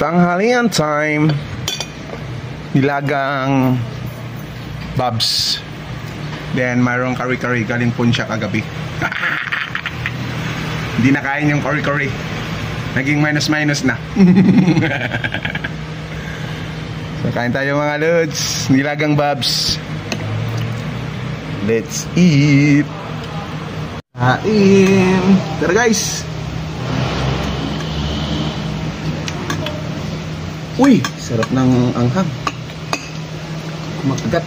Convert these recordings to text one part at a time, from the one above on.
Tanghalian time. Nilagang Bobs. Then mayroong kari-kari. Galing po siya kagabi. Hindi na kain yung kari-kari. Naging minus-minus na. So kain tayo mga lods. Nilagang Bobs. Let's eat. Kain. Tara guys. Uy, sarap ng anghang. Makagat.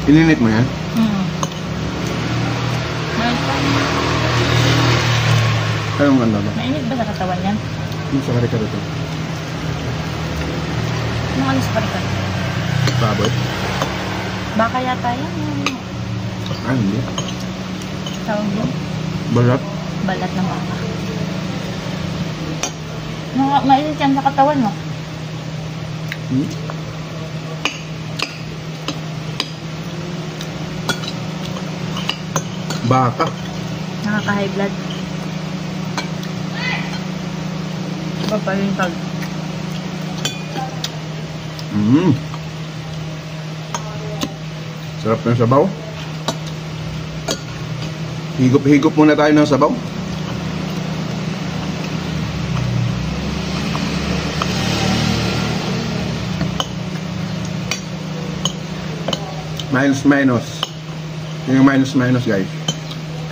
Ininit mo yan? Anong ano ba? Mainit ba sa katawan yan? Yung sa kare-kare to. Anong ano sa kare-kare? Baboy? Baka yata yan. Ah, hindi. Tawag yun? Balat? Balat ng baka. Mainit yan sa katawan mo. Baka. Nakaka-high blood. Iba pa rin pag... Sarap ng sabaw. Higop-higop muna tayo ng sabaw. Minus-minus. Yung minus-minus guys.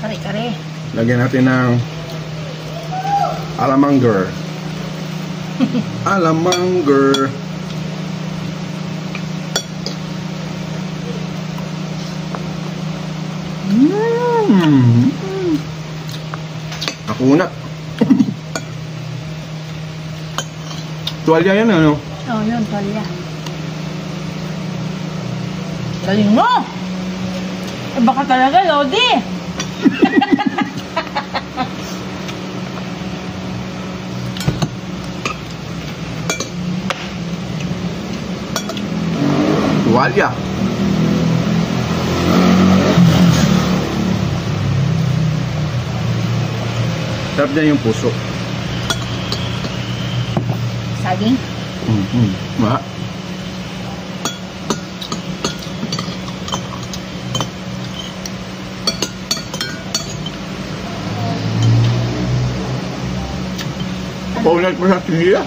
Kare-kare. Lagyan natin ng alamanger. Alamanger. Nakunat. Tuwalya yan ano? Oo, yun, talya. Galing mo! Eh baka talaga, Lodi! Tuwalya. Sarap niya yung puso. Saging? Ma. Paulat mo sa tinila.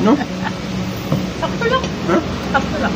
No? Sakto lang. Ha? Sakto lang.